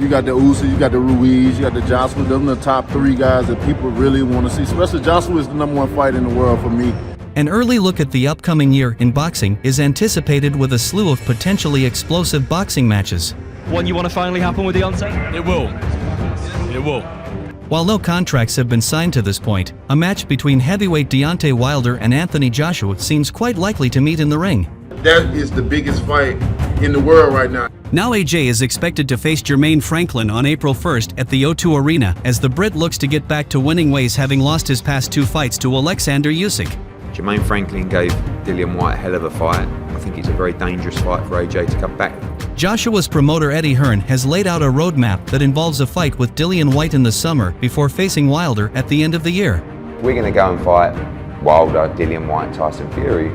You got the Uzi, you got the Ruiz, you got the Joshua. Those are the top three guys that people really want to see. Especially Joshua is the #1 fight in the world for me. An early look at the upcoming year in boxing is anticipated with a slew of potentially explosive boxing matches. One you want to finally happen with Deontay? It will. It will. While no contracts have been signed to this point, a match between heavyweight Deontay Wilder and Anthony Joshua seems quite likely to meet in the ring. That is the biggest fight in the world right now. Now AJ is expected to face Jermaine Franklin on April 1st at the O2 Arena as the Brit looks to get back to winning ways, having lost his past 2 fights to Alexander Usyk. Jermaine Franklin gave Dillian Whyte a hell of a fight. I think it's a very dangerous fight for AJ to come back. Joshua's promoter Eddie Hearn has laid out a roadmap that involves a fight with Dillian Whyte in the summer before facing Wilder at the end of the year. We're going to go and fight Wilder, Dillian Whyte, Tyson Fury.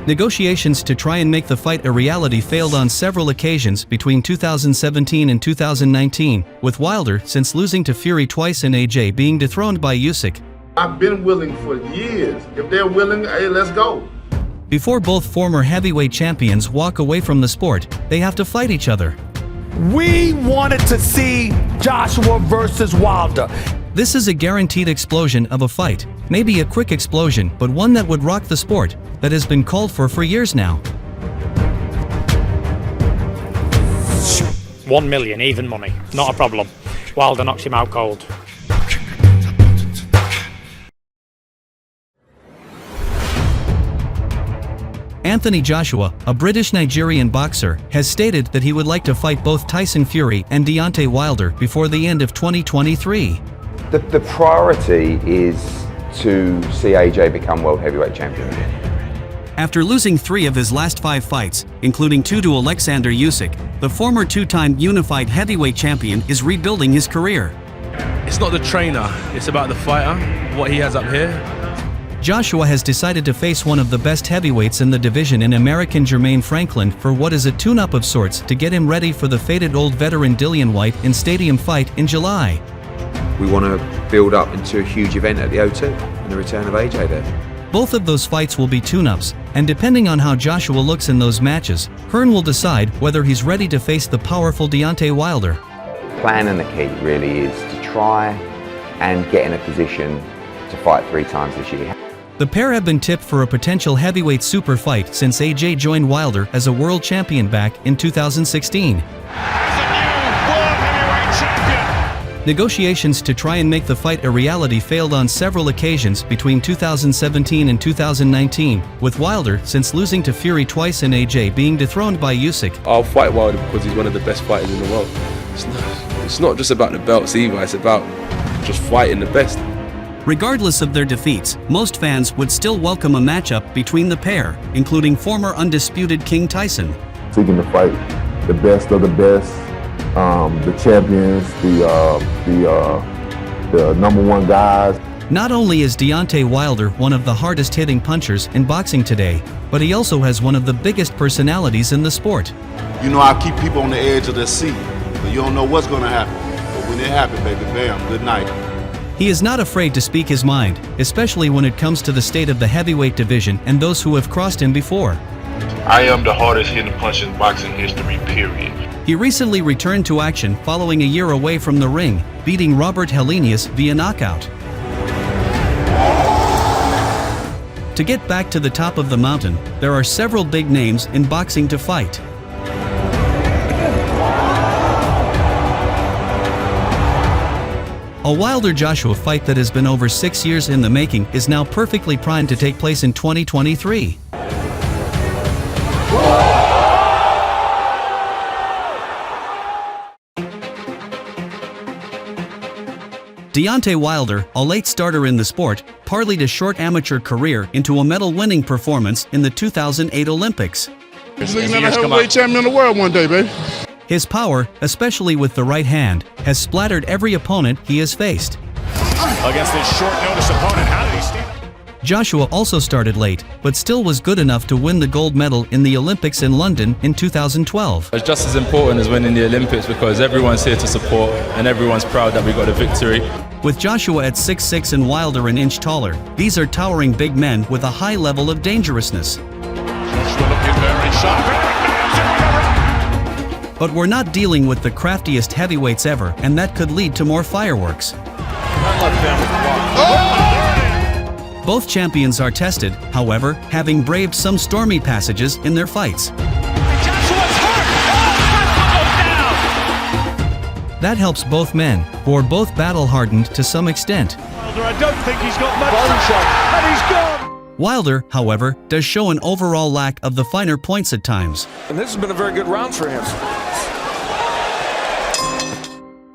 Negotiations to try and make the fight a reality failed on several occasions between 2017 and 2019, with Wilder since losing to Fury twice and AJ being dethroned by Usyk. I've been willing for years. If they're willing, hey, let's go. Before both former heavyweight champions walk away from the sport, they have to fight each other. We wanted to see Joshua versus Wilder. This is a guaranteed explosion of a fight. Maybe a quick explosion, but one that would rock the sport, that has been called for years now. 1 million, even money. Not a problem. Wilder knocks him out cold. Anthony Joshua, a British-Nigerian boxer, has stated that he would like to fight both Tyson Fury and Deontay Wilder before the end of 2023. The priority is to see AJ become world heavyweight champion again. After losing 3 of his last 5 fights, including 2 to Alexander Usyk, the former 2-time unified heavyweight champion is rebuilding his career. It's not the trainer, it's about the fighter, what he has up here. Joshua has decided to face one of the best heavyweights in the division in American Jermaine Franklin for what is a tune-up of sorts to get him ready for the fated old veteran Dillian Whyte in Stadium Fight in July. We want to build up into a huge event at the O2 and the return of AJ there. Both of those fights will be tune-ups, and depending on how Joshua looks in those matches, Hearn will decide whether he's ready to face the powerful Deontay Wilder. Plan and the key really is to try and get in a position to fight 3 times this year. The pair have been tipped for a potential heavyweight super fight since AJ joined Wilder as a world champion back in 2016. Negotiations to try and make the fight a reality failed on several occasions between 2017 and 2019, with Wilder since losing to Fury twice and AJ being dethroned by Usyk. I'll fight Wilder because he's one of the best fighters in the world. It's not just about the belts either, it's about just fighting the best. Regardless of their defeats, most fans would still welcome a matchup between the pair, including former undisputed King Tyson. Seeking to fight the best of the best, the champions, the #1 guys. Not only is Deontay Wilder one of the hardest-hitting punchers in boxing today, but he also has one of the biggest personalities in the sport. You know, I keep people on the edge of their seat, but you don't know what's going to happen. But when it happens, baby, bam, good night. He is not afraid to speak his mind, especially when it comes to the state of the heavyweight division and those who have crossed him before. I am the hardest hitting puncher in boxing history, period. He recently returned to action following a year away from the ring, beating Robert Helenius via knockout. To get back to the top of the mountain, there are several big names in boxing to fight. A Wilder-Joshua fight that has been over 6 years in the making is now perfectly primed to take place in 2023. Deontay Wilder, a late starter in the sport, parlayed a short amateur career into a medal-winning performance in the 2008 Olympics. He's looking at a heavyweight champion of the world one day, baby. His power, especially with the right hand, has splattered every opponent he has faced. Against this short-notice opponent, how did he stand? Joshua also started late, but still was good enough to win the gold medal in the Olympics in London in 2012. It's just as important as winning the Olympics because everyone's here to support and everyone's proud that we got a victory. With Joshua at 6'6" and Wilder an inch taller, these are towering big men with a high level of dangerousness. Joshua looking very sharp. But we're not dealing with the craftiest heavyweights ever, and that could lead to more fireworks. Both champions are tested, however, having braved some stormy passages in their fights. That helps both men, who are both battle-hardened to some extent. I don't think he's got much shot, and he's gone. Wilder, however, does show an overall lack of the finer points at times. And this has been a very good round for him.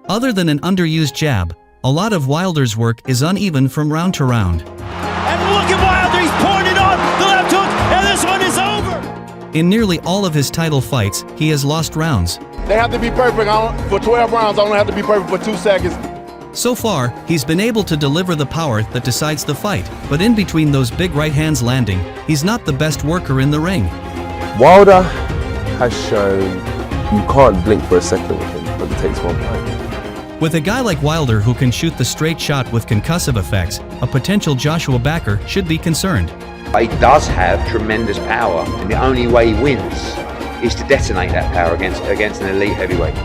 Other than an underused jab, a lot of Wilder's work is uneven from round to round. And look at Wilder, he's pouring it on, the left hook, and this one is over. In nearly all of his title fights, he has lost rounds. They have to be perfect. For 12 rounds, I only have to be perfect for 2 seconds. So far, he's been able to deliver the power that decides the fight, but in between those big right hands landing, he's not the best worker in the ring. Wilder has shown you can't blink for a second with him, but it takes one time. With a guy like Wilder who can shoot the straight shot with concussive effects, a potential Joshua backer should be concerned. He does have tremendous power, and the only way he wins is to detonate that power against an elite heavyweight.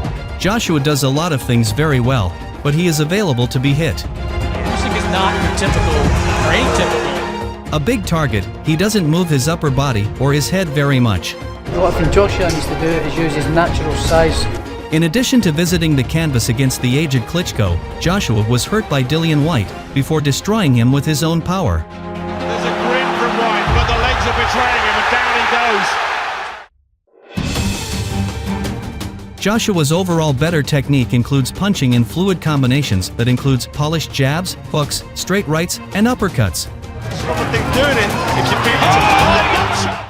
Joshua does a lot of things very well, but he is available to be hit. Usyk is not your typical or atypical. A big target, he doesn't move his upper body or his head very much. What I think Joshua needs to do is use his natural size. In addition to visiting the canvas against the aged Klitschko, Joshua was hurt by Dillian Whyte before destroying him with his own power. There's a grin from White, but the legs are betraying him, and down he goes. Joshua's overall better technique includes punching in fluid combinations that includes polished jabs, hooks, straight rights, and uppercuts.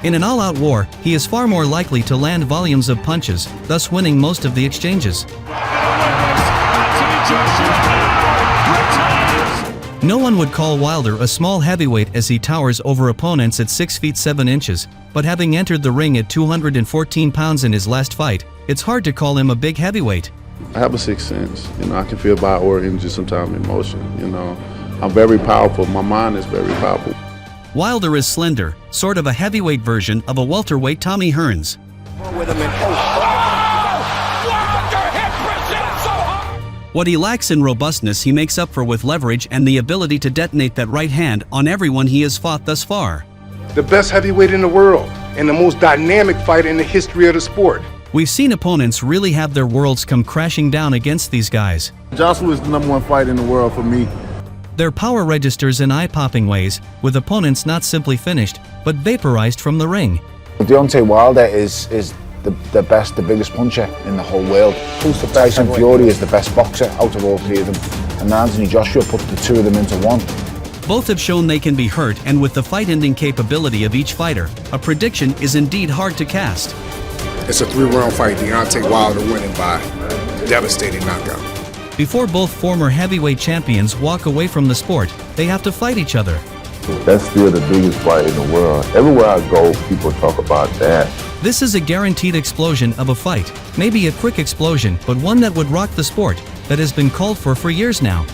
In an all-out war, he is far more likely to land volumes of punches, thus winning most of the exchanges. No one would call Wilder a small heavyweight as he towers over opponents at 6 feet 7 inches, but having entered the ring at 214 pounds in his last fight, it's hard to call him a big heavyweight. I have a sixth sense. I can feel body organs, just sometimes emotion. I'm very powerful. My mind is very powerful. Wilder is slender, sort of a heavyweight version of a welterweight Tommy Hearns. What he lacks in robustness he makes up for with leverage and the ability to detonate that right hand on everyone he has fought thus far. The best heavyweight in the world and the most dynamic fighter in the history of the sport. We've seen opponents really have their worlds come crashing down against these guys. Joshua is the #1 fight in the world for me. Their power registers in eye-popping ways, with opponents not simply finished, but vaporized from the ring. Deontay Wilder is the best, the biggest puncher in the whole world. Tyson Fury is the best boxer out of all three of them. And Anthony Joshua put the two of them into one. Both have shown they can be hurt, and with the fight-ending capability of each fighter, a prediction is indeed hard to cast. It's a 3-round fight. Deontay Wilder winning by devastating knockout. Before both former heavyweight champions walk away from the sport, they have to fight each other. That's still the biggest fight in the world. Everywhere I go, people talk about that. This is a guaranteed explosion of a fight. Maybe a quick explosion, but one that would rock the sport, that has been called for years now.